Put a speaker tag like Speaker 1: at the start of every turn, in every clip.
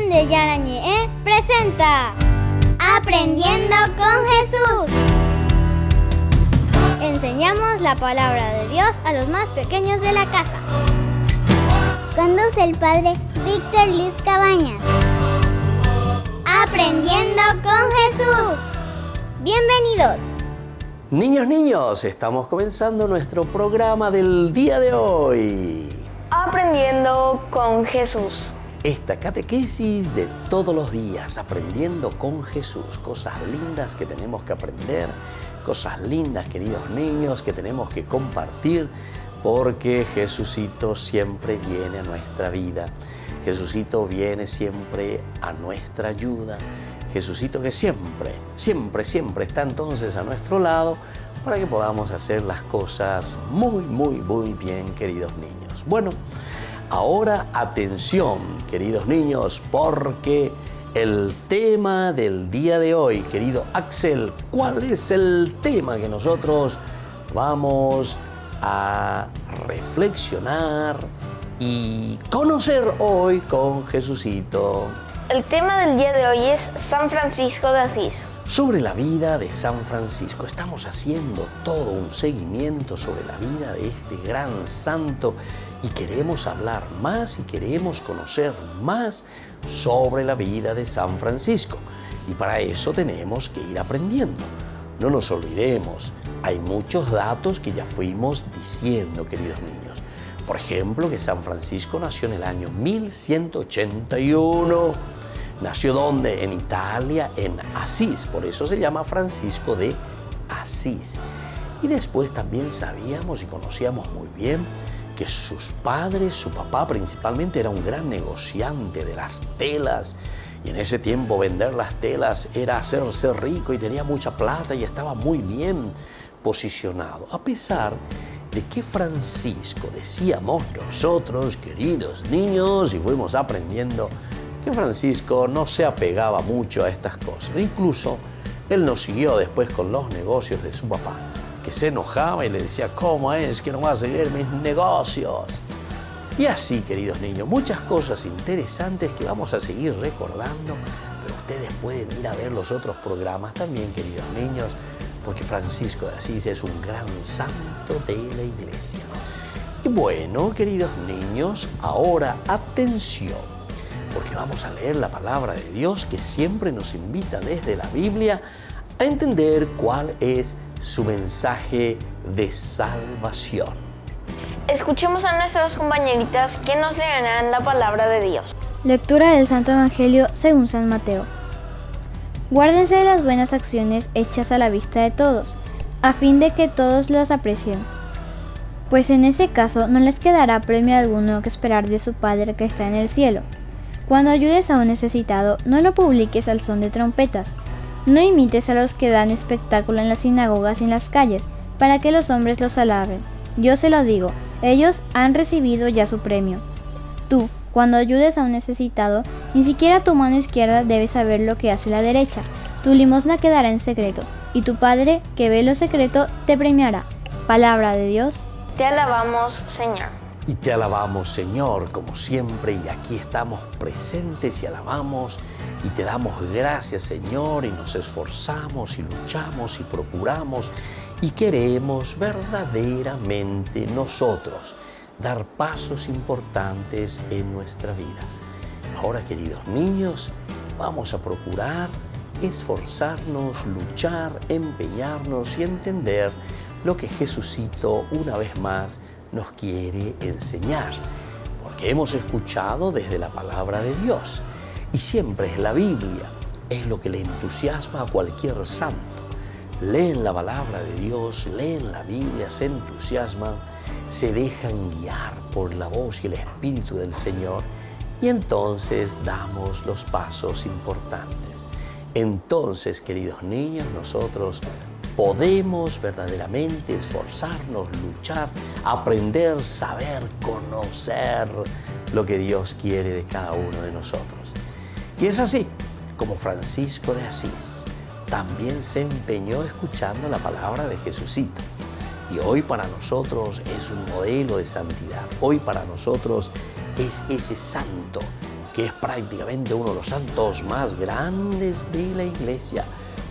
Speaker 1: de Yarañé presenta Aprendiendo con Jesús. Enseñamos la palabra de Dios a los más pequeños de la casa. Conduce el padre Víctor Luis Cabañas. Aprendiendo con Jesús. Bienvenidos.
Speaker 2: Niños, estamos comenzando nuestro programa del día de hoy.
Speaker 3: Aprendiendo con Jesús.
Speaker 2: Esta catequesis de todos los días, aprendiendo con Jesús. Cosas lindas que tenemos que aprender, cosas lindas, queridos niños, que tenemos que compartir, porque Jesucito siempre viene a nuestra vida. Jesucito viene siempre a nuestra ayuda. Jesucito que siempre está entonces a nuestro lado para que podamos hacer las cosas muy bien, queridos niños. Bueno, ahora atención, queridos niños, porque el tema del día de hoy, querido Axel, ¿cuál es el tema que nosotros vamos a reflexionar y conocer hoy con Jesucito?
Speaker 3: El tema del día de hoy es San Francisco de Asís.
Speaker 2: Sobre la vida de San Francisco. Estamos haciendo todo un seguimiento sobre la vida de este gran santo y queremos hablar más y queremos conocer más sobre la vida de San Francisco. Y para eso tenemos que ir aprendiendo. No nos olvidemos, hay muchos datos que ya fuimos diciendo, queridos niños. Por ejemplo, que San Francisco nació en el año 1181. ¿Nació dónde? En Italia, en Asís. Por eso se llama Francisco de Asís. Y después también sabíamos y conocíamos muy bien que sus padres, su papá principalmente, era un gran negociante de las telas. Y en ese tiempo vender las telas era hacerse rico y tenía mucha plata y estaba muy bien posicionado. A pesar de que Francisco, decíamos nosotros, queridos niños, y fuimos aprendiendo que Francisco no se apegaba mucho a estas cosas. Incluso él nos siguió después con los negocios de su papá, que se enojaba y le decía, ¿cómo es que no vas a seguir mis negocios? Y así, queridos niños, muchas cosas interesantes que vamos a seguir recordando, pero ustedes pueden ir a ver los otros programas también, queridos niños, porque Francisco de Asís es un gran santo de la Iglesia. Y bueno, queridos niños, ahora atención, porque vamos a leer la palabra de Dios que siempre nos invita desde la Biblia a entender cuál es su mensaje de salvación.
Speaker 3: Escuchemos a nuestras compañeritas que nos leerán la palabra de Dios.
Speaker 4: Lectura del Santo Evangelio según San Mateo. Guárdense de las buenas acciones hechas a la vista de todos, a fin de que todos las aprecien. Pues en ese caso no les quedará premio alguno que esperar de su Padre que está en el cielo. Cuando ayudes a un necesitado, no lo publiques al son de trompetas. No imites a los que dan espectáculo en las sinagogas y en las calles, para que los hombres los alaben. Yo se lo digo, ellos han recibido ya su premio. Tú, cuando ayudes a un necesitado, ni siquiera tu mano izquierda debe saber lo que hace la derecha. Tu limosna quedará en secreto, y tu Padre, que ve lo secreto, te premiará. Palabra de Dios.
Speaker 3: Te alabamos, Señor.
Speaker 2: Y te alabamos, Señor, como siempre, y aquí estamos presentes y alabamos y te damos gracias, Señor, y nos esforzamos y luchamos y procuramos y queremos verdaderamente nosotros dar pasos importantes en nuestra vida. Ahora, queridos niños, vamos a procurar esforzarnos, luchar, empeñarnos y entender lo que Jesucito una vez más nos quiere enseñar, porque hemos escuchado desde la palabra de Dios y siempre es la Biblia, es lo que le entusiasma a cualquier santo. Leen la palabra de Dios, leen la Biblia, se entusiasman, se dejan guiar por la voz y el Espíritu del Señor y entonces damos los pasos importantes. Entonces, queridos niños, nosotros podemos verdaderamente esforzarnos, luchar, aprender, saber, conocer lo que Dios quiere de cada uno de nosotros. Y es así como Francisco de Asís también se empeñó escuchando la palabra de Jesucito. Y hoy para nosotros es un modelo de santidad. Hoy para nosotros es ese santo que es prácticamente uno de los santos más grandes de la iglesia,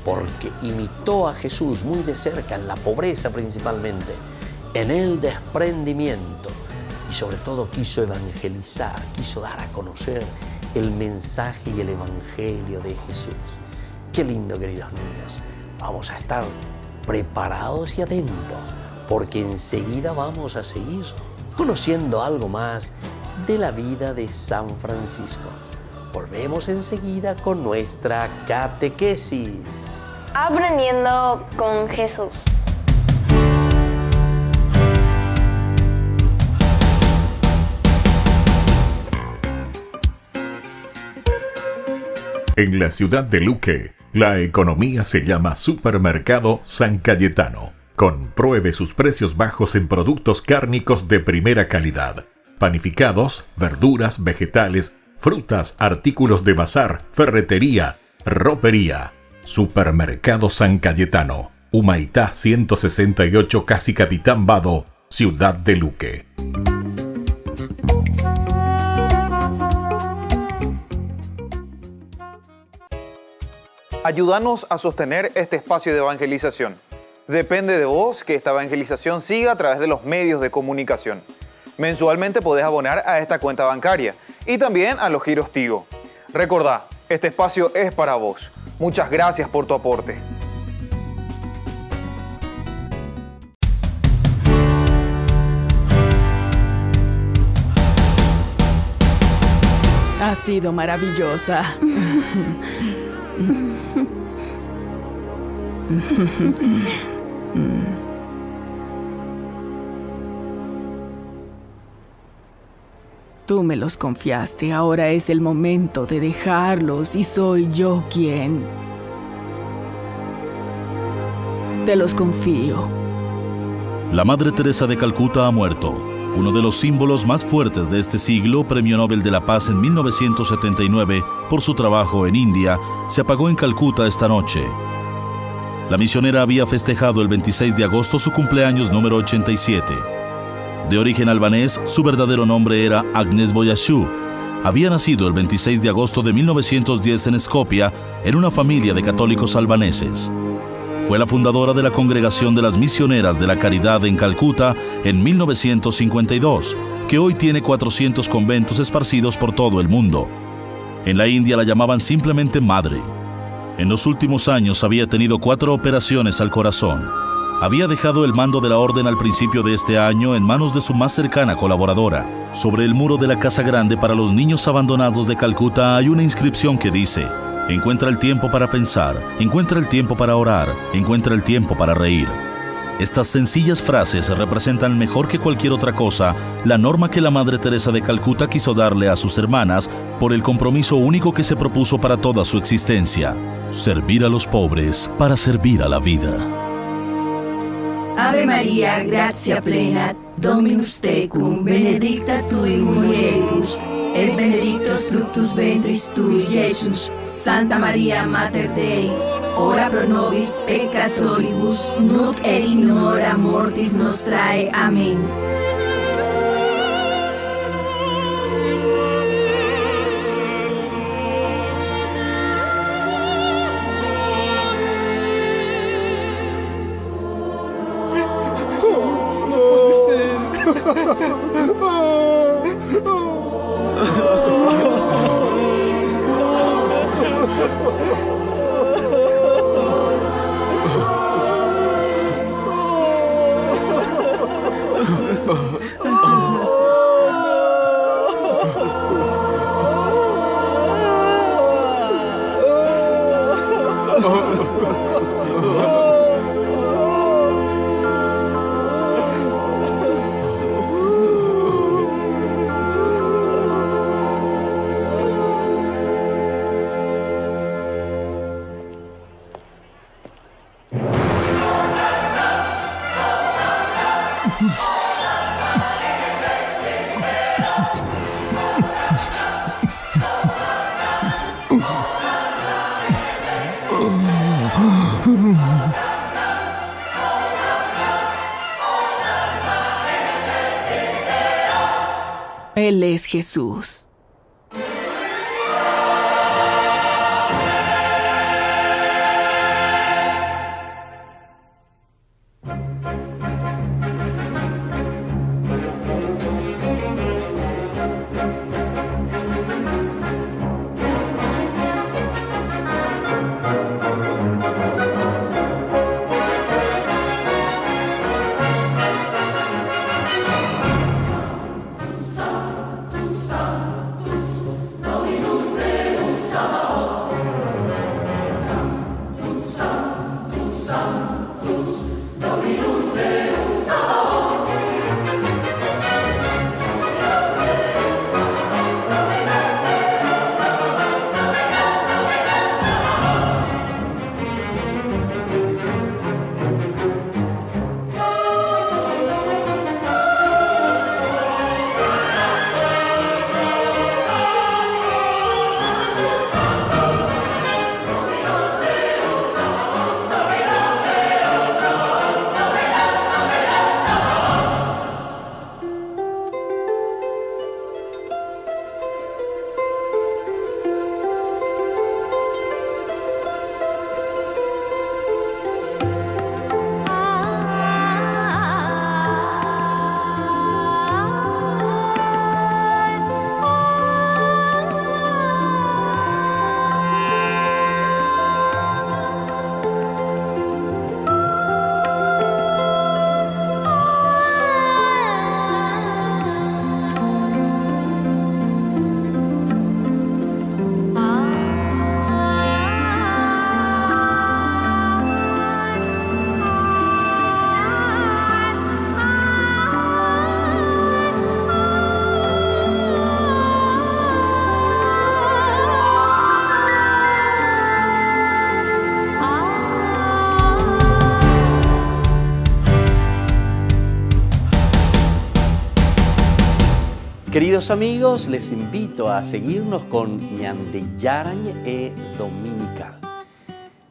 Speaker 2: porque imitó a Jesús muy de cerca, en la pobreza principalmente, en el desprendimiento, y sobre todo quiso evangelizar, quiso dar a conocer el mensaje y el evangelio de Jesús. Qué lindo, queridos niños. Vamos a estar preparados y atentos, porque enseguida vamos a seguir conociendo algo más de la vida de San Francisco. Volvemos enseguida con nuestra catequesis.
Speaker 3: Aprendiendo con Jesús.
Speaker 5: En la ciudad de Luque, la economía se llama Supermercado San Cayetano. Compruebe sus precios bajos en productos cárnicos de primera calidad. Panificados, verduras, vegetales, frutas, artículos de bazar, ferretería, ropería. Supermercado San Cayetano, Humaitá 168, Casi Capitán Vado, Ciudad de Luque.
Speaker 6: Ayúdanos a sostener este espacio de evangelización. Depende de vos que esta evangelización siga a través de los medios de comunicación. Mensualmente podés abonar a esta cuenta bancaria y también a los giros Tigo. Recordá, este espacio es para vos. Muchas gracias por tu aporte.
Speaker 7: Ha sido maravillosa. Tú me los confiaste, ahora es el momento de dejarlos y soy yo quien te los confío.
Speaker 8: La Madre Teresa de Calcuta ha muerto. Uno de los símbolos más fuertes de este siglo, Premio Nobel de la Paz en 1979 por su trabajo en India, se apagó en Calcuta esta noche. La misionera había festejado el 26 de agosto su cumpleaños número 87. De origen albanés, su verdadero nombre era Agnes Boyashu. Había nacido el 26 de agosto de 1910 en Skopje, en una familia de católicos albaneses. Fue la fundadora de la Congregación de las Misioneras de la Caridad en Calcuta en 1952, que hoy tiene 400 conventos esparcidos por todo el mundo. En la India la llamaban simplemente Madre. En los últimos años había tenido 4 operaciones al corazón. Había dejado el mando de la orden al principio de este año en manos de su más cercana colaboradora. Sobre el muro de la Casa Grande para los niños abandonados de Calcuta hay una inscripción que dice: encuentra el tiempo para pensar, encuentra el tiempo para orar, encuentra el tiempo para reír. Estas sencillas frases representan mejor que cualquier otra cosa la norma que la Madre Teresa de Calcuta quiso darle a sus hermanas por el compromiso único que se propuso para toda su existencia: servir a los pobres para servir a la vida.
Speaker 9: Ave Maria, gratia plena, Dominus tecum, benedicta tu in mulieribus, et benedictus fructus ventris tui, Iesus. Santa Maria, Mater Dei, ora pro nobis peccatoribus, nunc et in hora mortis nostrae. Amén.
Speaker 7: Él es Jesús.
Speaker 2: Queridos amigos, les invito a seguirnos con Ñandeyarañ e Dominical.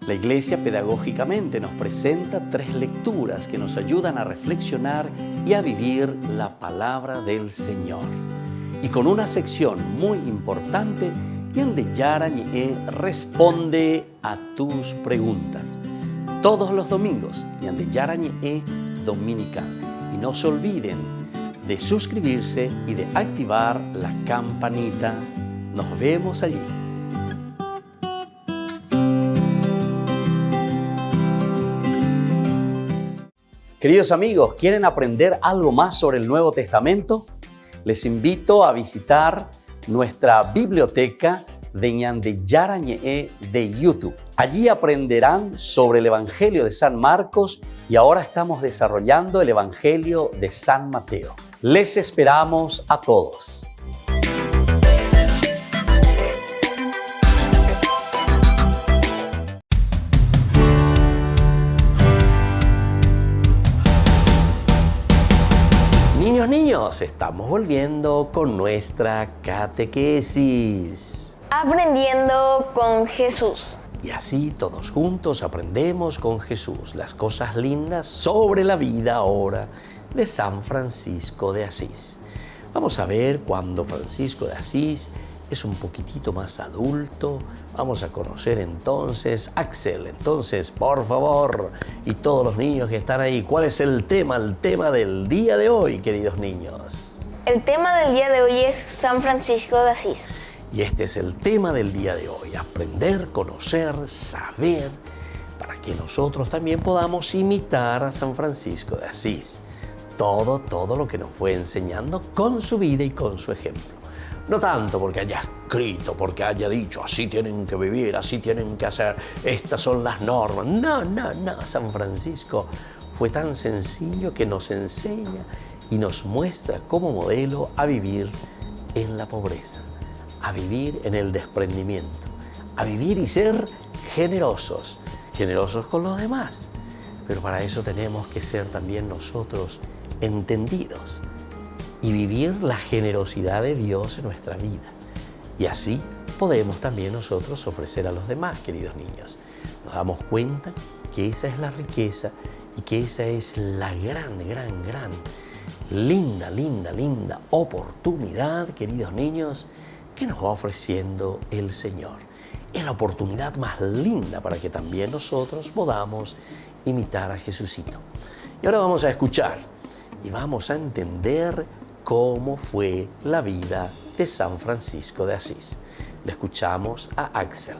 Speaker 2: La Iglesia pedagógicamente nos presenta 3 lecturas que nos ayudan a reflexionar y a vivir la palabra del Señor. Y con una sección muy importante, Ñandeyarañ e responde a tus preguntas. Todos los domingos, Ñandeyarañ e Dominical. Y no se olviden de suscribirse y de activar la campanita. Nos vemos allí. Queridos amigos, ¿quieren aprender algo más sobre el Nuevo Testamento? Les invito a visitar nuestra biblioteca de Ñandeyarañ e de YouTube. Allí aprenderán sobre el Evangelio de San Marcos y ahora estamos desarrollando el Evangelio de San Mateo. Les esperamos a todos. Niños, estamos volviendo con nuestra catequesis.
Speaker 3: Aprendiendo con Jesús.
Speaker 2: Y así todos juntos aprendemos con Jesús las cosas lindas sobre la vida ahora de San Francisco de Asís. Vamos a ver cuando Francisco de Asís es un poquitito más adulto. Vamos a conocer entonces Axel. Entonces, por favor, y todos los niños que están ahí, ¿cuál es el tema del día de hoy, queridos niños?
Speaker 3: El tema del día de hoy es San Francisco de Asís.
Speaker 2: Y este es el tema del día de hoy, aprender, conocer, saber, para que nosotros también podamos imitar a San Francisco de Asís. Todo lo que nos fue enseñando con su vida y con su ejemplo. No tanto porque haya escrito, porque haya dicho, así tienen que vivir, así tienen que hacer, estas son las normas. No. San Francisco fue tan sencillo que nos enseña y nos muestra como modelo a vivir en la pobreza, a vivir en el desprendimiento, a vivir y ser generosos con los demás. Pero para eso tenemos que ser también nosotros entendidos y vivir la generosidad de Dios en nuestra vida. Y así podemos también nosotros ofrecer a los demás, queridos niños. Nos damos cuenta que esa es la riqueza y que esa es la gran, linda oportunidad, queridos niños, que nos va ofreciendo el Señor. Es la oportunidad más linda para que también nosotros podamos imitar a Jesucito. Y ahora vamos a escuchar y vamos a entender cómo fue la vida de San Francisco de Asís. Le escuchamos a Axel.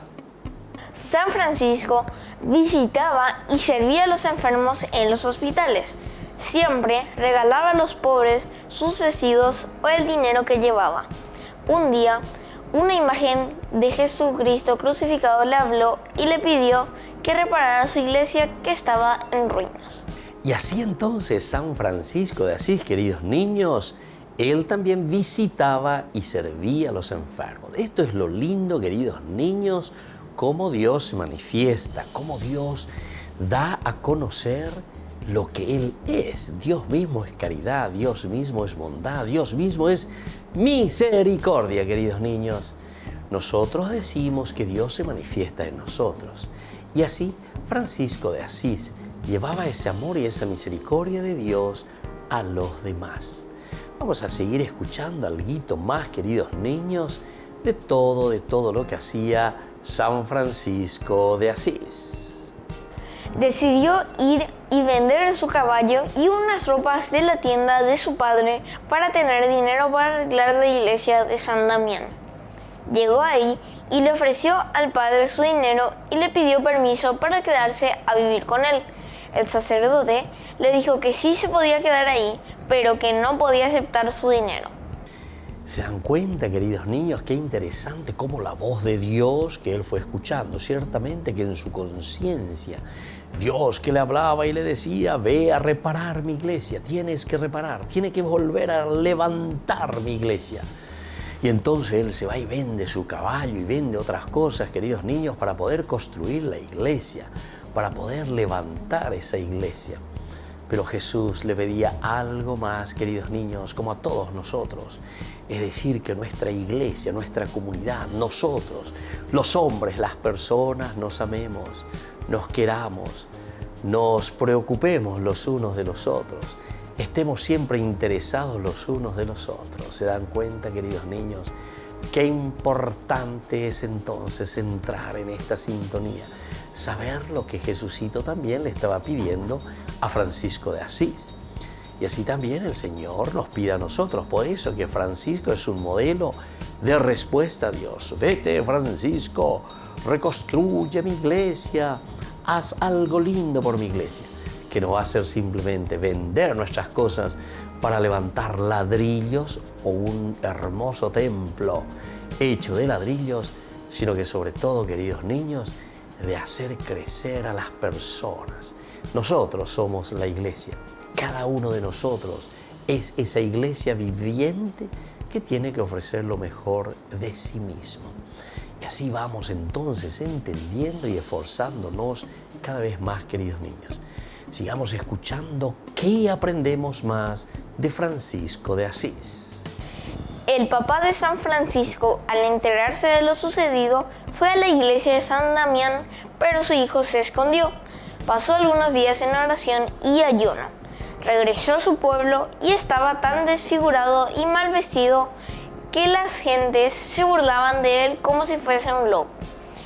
Speaker 3: San Francisco visitaba y servía a los enfermos en los hospitales. Siempre regalaba a los pobres sus vestidos o el dinero que llevaba. Un día, una imagen de Jesucristo crucificado le habló y le pidió que reparara su iglesia que estaba en ruinas.
Speaker 2: Y así entonces San Francisco de Asís, queridos niños, él también visitaba y servía a los enfermos. Esto es lo lindo, queridos niños, cómo Dios se manifiesta, cómo Dios da a conocer lo que Él es. Dios mismo es caridad, Dios mismo es bondad, Dios mismo es misericordia, queridos niños. Nosotros decimos que Dios se manifiesta en nosotros. Y así Francisco de Asís llevaba ese amor y esa misericordia de Dios a los demás. Vamos a seguir escuchando algo más, queridos niños, de todo lo que hacía San Francisco de Asís.
Speaker 3: Decidió ir y vender su caballo y unas ropas de la tienda de su padre para tener dinero para arreglar la iglesia de San Damián. Llegó ahí y le ofreció al padre su dinero y le pidió permiso para quedarse a vivir con él. El sacerdote le dijo que sí se podía quedar ahí, pero que no podía aceptar su dinero.
Speaker 2: ¿Se dan cuenta, queridos niños, qué interesante cómo la voz de Dios que él fue escuchando? Ciertamente que en su conciencia, Dios que le hablaba y le decía, ve a reparar mi iglesia, tienes que reparar, tienes que volver a levantar mi iglesia. Y entonces él se va y vende su caballo y vende otras cosas, queridos niños, para poder construir la iglesia, para poder levantar esa iglesia. Pero Jesús le pedía algo más, queridos niños, como a todos nosotros. Es decir, que nuestra iglesia, nuestra comunidad, nosotros, los hombres, las personas, nos amemos, nos queramos, nos preocupemos los unos de los otros, estemos siempre interesados los unos de los otros. ¿Se dan cuenta, queridos niños? Qué importante es entonces entrar en esta sintonía, saber lo que Jesucito también le estaba pidiendo a Francisco de Asís. Y así también el Señor nos pide a nosotros. Por eso que Francisco es un modelo de respuesta a Dios. Vete, Francisco, reconstruye mi iglesia, haz algo lindo por mi iglesia. Que no va a ser simplemente vender nuestras cosas para levantar ladrillos o un hermoso templo hecho de ladrillos, sino que sobre todo, queridos niños, de hacer crecer a las personas. Nosotros somos la iglesia. Cada uno de nosotros es esa iglesia viviente que tiene que ofrecer lo mejor de sí mismo. Y así vamos entonces entendiendo y esforzándonos cada vez más, queridos niños. Sigamos escuchando qué aprendemos más de Francisco de Asís.
Speaker 3: El papá de San Francisco, al enterarse de lo sucedido, fue a la iglesia de San Damián, pero su hijo se escondió. Pasó algunos días en oración y ayuno. Regresó a su pueblo y estaba tan desfigurado y mal vestido que las gentes se burlaban de él como si fuese un loco.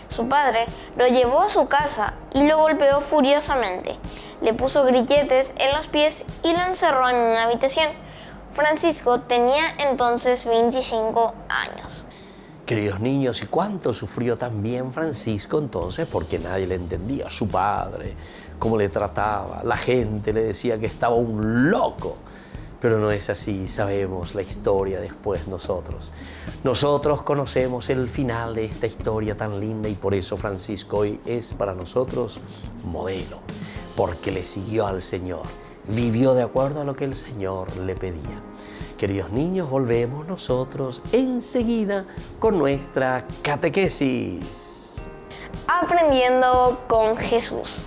Speaker 3: Su padre lo llevó a su casa y lo golpeó furiosamente. Le puso grilletes en los pies y lo encerró en una habitación. Francisco tenía entonces 25 años.
Speaker 2: Queridos niños, ¿y cuánto sufrió también Francisco entonces? Porque nadie le entendía. Su padre, cómo le trataba. La gente le decía que estaba un loco. Pero no es así, sabemos la historia después nosotros. Nosotros conocemos el final de esta historia tan linda y por eso Francisco hoy es para nosotros modelo. Porque le siguió al Señor, vivió de acuerdo a lo que el Señor le pedía. Queridos niños, volvemos nosotros enseguida con nuestra catequesis.
Speaker 3: Aprendiendo con Jesús.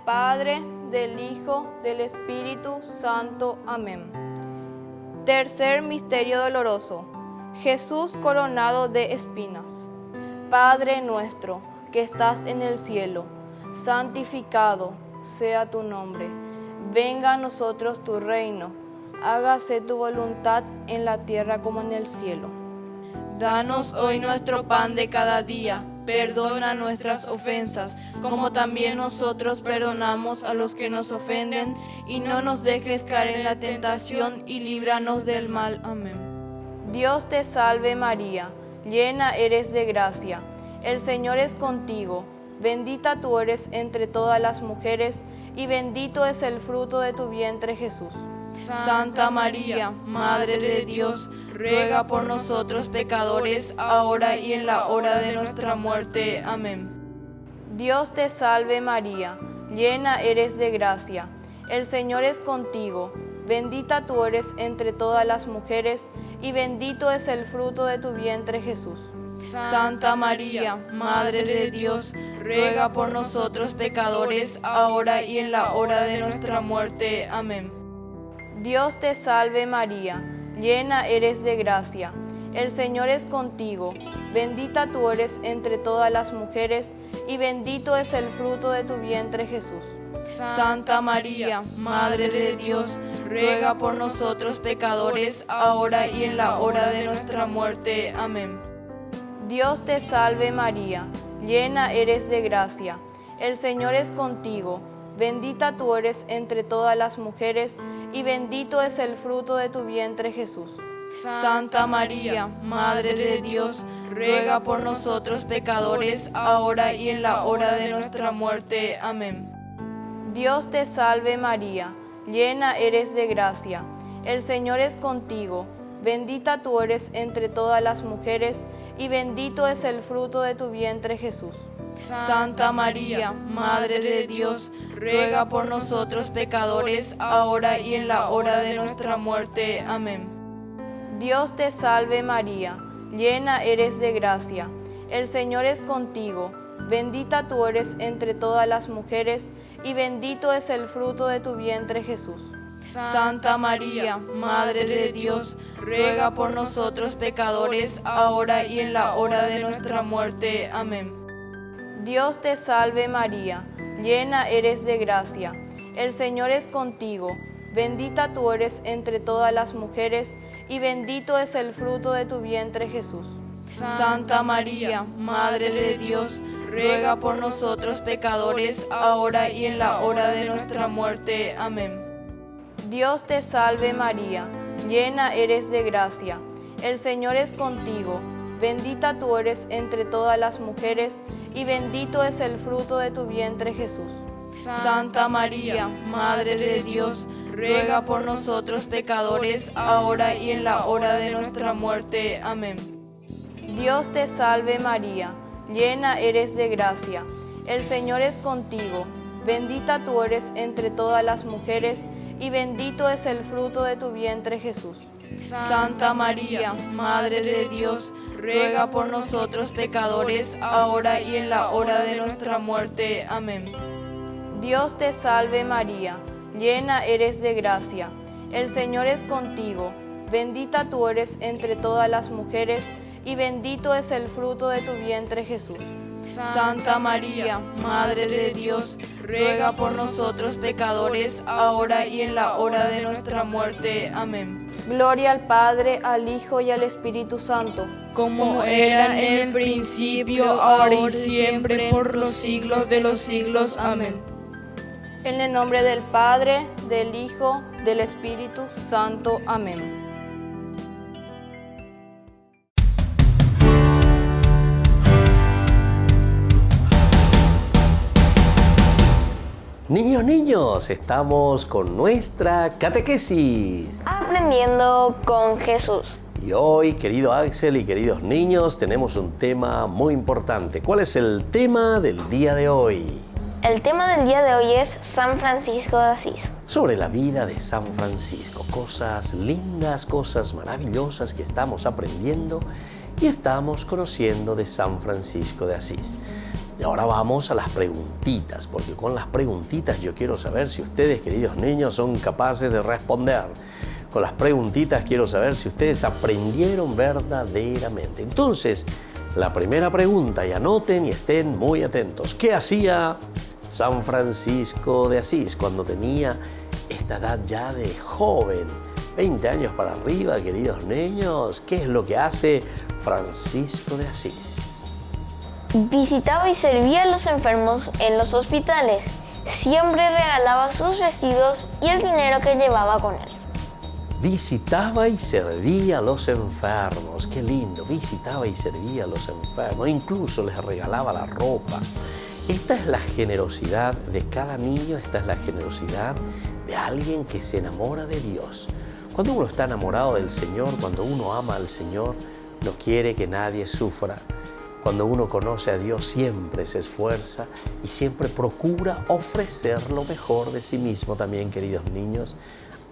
Speaker 10: Padre, del Hijo, del Espíritu Santo. Amén. Tercer misterio doloroso. Jesús coronado de espinas. Padre nuestro, que estás en el cielo, santificado sea tu nombre. Venga a nosotros tu reino. Hágase tu voluntad en la tierra como en el cielo.
Speaker 11: Danos hoy nuestro pan de cada día. Perdona nuestras ofensas, como también nosotros perdonamos a los que nos ofenden, y no nos dejes caer en la tentación, y líbranos del mal. Amén.
Speaker 10: Dios te salve María, llena eres de gracia, el Señor es contigo, bendita tú eres entre todas las mujeres, y bendito es el fruto de tu vientre Jesús.
Speaker 11: Santa María, Madre de Dios, ruega por nosotros pecadores, ahora y en la hora de nuestra muerte. Amén.
Speaker 10: Dios te salve María, llena eres de gracia, el Señor es contigo, bendita tú eres entre todas las mujeres, y bendito es el fruto de tu vientre Jesús.
Speaker 11: Santa María, Madre de Dios, ruega por nosotros pecadores, ahora y en la hora de nuestra muerte. Amén.
Speaker 10: Dios te salve María, llena eres de gracia, el Señor es contigo, bendita tú eres entre todas las mujeres, y bendito es el fruto de tu vientre Jesús.
Speaker 11: Santa María, Madre de Dios, ruega por nosotros pecadores, ahora y en la hora de nuestra muerte. Amén.
Speaker 10: Dios te salve María, llena eres de gracia, el Señor es contigo, bendita tú eres entre todas las mujeres, y bendito es el fruto de tu vientre Jesús.
Speaker 11: Santa María, Madre de Dios, ruega por nosotros pecadores, ahora y en la hora de nuestra muerte. Amén.
Speaker 10: Dios te salve María, llena eres de gracia, el Señor es contigo, bendita tú eres entre todas las mujeres, y bendito es el fruto de tu vientre Jesús.
Speaker 11: Santa María, Madre de Dios, ruega por nosotros pecadores, ahora y en la hora de nuestra muerte. Amén.
Speaker 10: Dios te salve María, llena eres de gracia, el Señor es contigo, bendita tú eres entre todas las mujeres, y bendito es el fruto de tu vientre Jesús.
Speaker 11: Santa María, Madre de Dios, ruega por nosotros pecadores, ahora y en la hora de nuestra muerte. Amén.
Speaker 10: Dios te salve María, llena eres de gracia, el Señor es contigo, bendita tú eres entre todas las mujeres, y bendito es el fruto de tu vientre Jesús.
Speaker 11: Santa María, Madre de Dios, ruega por nosotros pecadores, ahora y en la hora de nuestra muerte. Amén.
Speaker 10: Dios te salve María, llena eres de gracia, el Señor es contigo, bendita tú eres entre todas las mujeres, y bendito es el fruto de tu vientre Jesús.
Speaker 11: Santa María, Madre de Dios, ruega por nosotros pecadores, ahora y en la hora de nuestra muerte. Amén.
Speaker 10: Dios te salve María, llena eres de gracia, el Señor es contigo, bendita tú eres entre todas las mujeres, y bendito es el fruto de tu vientre Jesús.
Speaker 11: Santa María, Madre de Dios, ruega por nosotros pecadores, ahora y en la hora de nuestra muerte. Amén.
Speaker 10: Dios te salve María, llena eres de gracia, el Señor es contigo, bendita tú eres entre todas las mujeres, y bendito es el fruto de tu vientre Jesús.
Speaker 11: Santa María, Madre de Dios, ruega por nosotros pecadores, ahora y en la hora de nuestra muerte. Amén.
Speaker 10: Gloria al Padre, al Hijo y al Espíritu Santo,
Speaker 11: como era en el principio, ahora y siempre, por los siglos de los siglos. Amén.
Speaker 10: En el nombre del Padre, del Hijo, del Espíritu Santo. Amén.
Speaker 2: Niños, estamos con nuestra catequesis.
Speaker 3: Aprendiendo con Jesús.
Speaker 2: Y hoy, querido Axel y queridos niños, tenemos un tema muy importante. ¿Cuál es el tema del día de hoy?
Speaker 3: El tema del día de hoy es San Francisco de Asís.
Speaker 2: Sobre la vida de San Francisco. Cosas lindas, cosas maravillosas que estamos aprendiendo y estamos conociendo de San Francisco de Asís. Y ahora vamos a las preguntitas, porque con las preguntitas yo quiero saber si ustedes, queridos niños, son capaces de responder. Con las preguntitas quiero saber si ustedes aprendieron verdaderamente. Entonces, la primera pregunta, y anoten y estén muy atentos. ¿Qué hacía San Francisco de Asís cuando tenía esta edad ya de joven? 20 años para arriba, queridos niños. ¿Qué es lo que hace Francisco de Asís?
Speaker 3: Visitaba y servía a los enfermos en los hospitales. Siempre regalaba sus vestidos y el dinero que llevaba con él.
Speaker 2: Visitaba y servía a los enfermos. Qué lindo, visitaba y servía a los enfermos. Incluso les regalaba la ropa. Esta es la generosidad de cada niño, esta es la generosidad de alguien que se enamora de Dios. Cuando uno está enamorado del Señor, cuando uno ama al Señor, no quiere que nadie sufra. Cuando uno conoce a Dios, siempre se esfuerza y siempre procura ofrecer lo mejor de sí mismo también, queridos niños,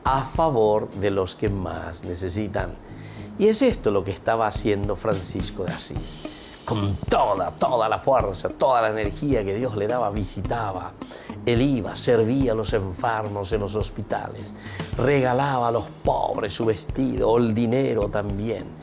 Speaker 2: a favor de los que más necesitan. Y es esto lo que estaba haciendo Francisco de Asís. Con toda la fuerza, toda la energía que Dios le daba, visitaba. Él iba, servía a los enfermos en los hospitales, regalaba a los pobres su vestido o el dinero también.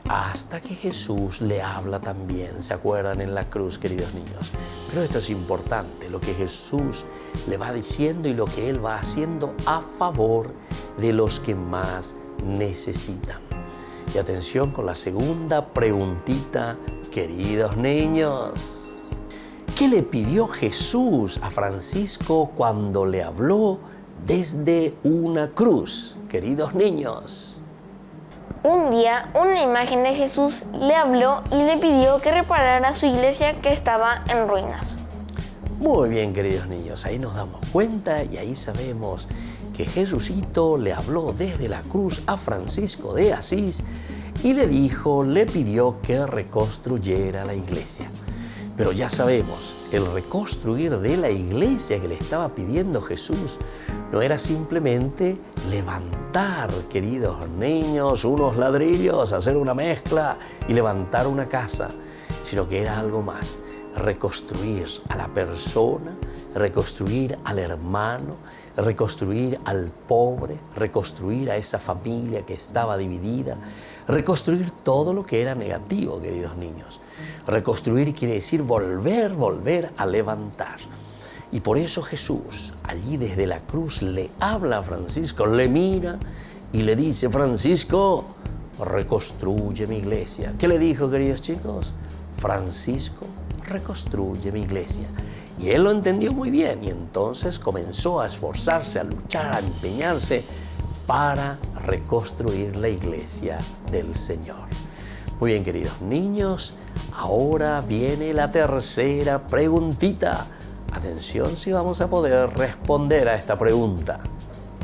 Speaker 2: Hasta que Jesús le habla también, ¿se acuerdan? En la cruz, queridos niños. Pero esto es importante, lo que Jesús le va diciendo y lo que Él va haciendo a favor de los que más necesitan. Y atención con la segunda preguntita, queridos niños. ¿Qué le pidió Jesús a Francisco cuando le habló desde una cruz, queridos niños?
Speaker 3: Un día, una imagen de Jesús le habló y le pidió que reparara su iglesia que estaba en ruinas.
Speaker 2: Muy bien, queridos niños, ahí nos damos cuenta y ahí sabemos que Jesucito le habló desde la cruz a Francisco de Asís y le pidió que reconstruyera la iglesia. Pero ya sabemos, el reconstruir de la iglesia que le estaba pidiendo Jesús no era simplemente levantar, queridos niños, unos ladrillos, hacer una mezcla y levantar una casa, sino que era algo más, reconstruir a la persona, reconstruir al hermano, reconstruir al pobre, reconstruir a esa familia que estaba dividida, reconstruir todo lo que era negativo, queridos niños. Reconstruir quiere decir volver a levantar. Y por eso Jesús, allí desde la cruz, le habla a Francisco, le mira y le dice: Francisco, reconstruye mi iglesia. ¿Qué le dijo, queridos chicos? Francisco, reconstruye mi iglesia. Y él lo entendió muy bien y entonces comenzó a esforzarse, a luchar, a empeñarse para reconstruir la iglesia del Señor. Muy bien, queridos niños, ahora viene la tercera preguntita. Atención si vamos a poder responder a esta pregunta.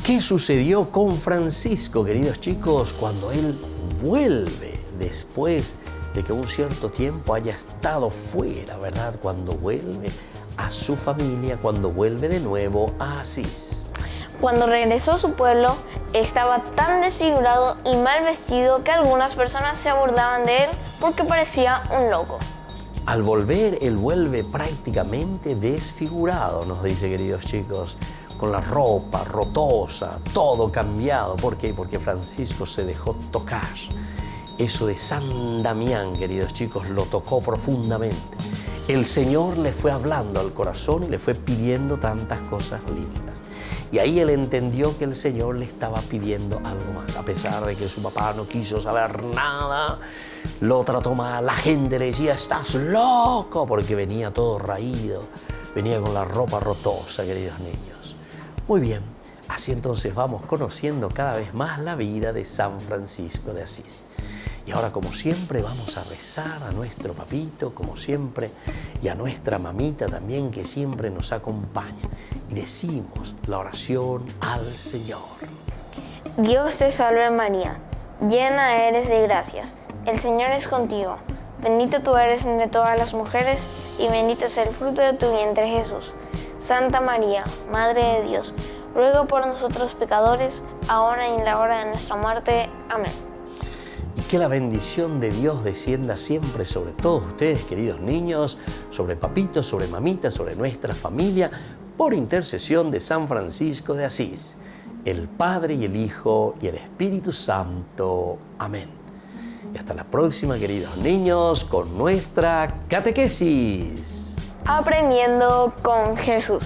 Speaker 2: ¿Qué sucedió con Francisco, queridos chicos, cuando él vuelve después de que un cierto tiempo haya estado fuera, ¿verdad? Cuando vuelve a su familia, cuando vuelve de nuevo a Asís.
Speaker 3: Cuando regresó a su pueblo, estaba tan desfigurado y mal vestido que algunas personas se burlaban de él porque parecía un loco.
Speaker 2: Al volver, él vuelve prácticamente desfigurado, nos dice, queridos chicos, con la ropa rotosa, todo cambiado. ¿Por qué? Porque Francisco se dejó tocar. Eso de San Damián, queridos chicos, lo tocó profundamente. El Señor le fue hablando al corazón y le fue pidiendo tantas cosas lindas. Y ahí él entendió que el Señor le estaba pidiendo algo más. A pesar de que su papá no quiso saber nada, lo trató mal. La gente le decía: estás loco, porque venía todo raído, venía con la ropa rotosa, queridos niños. Muy bien, así entonces vamos conociendo cada vez más la vida de San Francisco de Asís. Y ahora, como siempre, vamos a rezar a nuestro papito, como siempre, y a nuestra mamita también, que siempre nos acompaña. Y decimos la oración al Señor.
Speaker 3: Dios te salve María, llena eres de gracias. El Señor es contigo. Bendita tú eres entre todas las mujeres, y bendito es el fruto de tu vientre, Jesús. Santa María, Madre de Dios, ruega por nosotros pecadores, ahora y en la hora de nuestra muerte. Amén.
Speaker 2: Y que la bendición de Dios descienda siempre sobre todos ustedes, queridos niños, sobre papitos, sobre mamitas, sobre nuestra familia, por intercesión de San Francisco de Asís, el Padre y el Hijo y el Espíritu Santo. Amén. Y hasta la próxima, queridos niños, con nuestra catequesis.
Speaker 3: Aprendiendo con Jesús.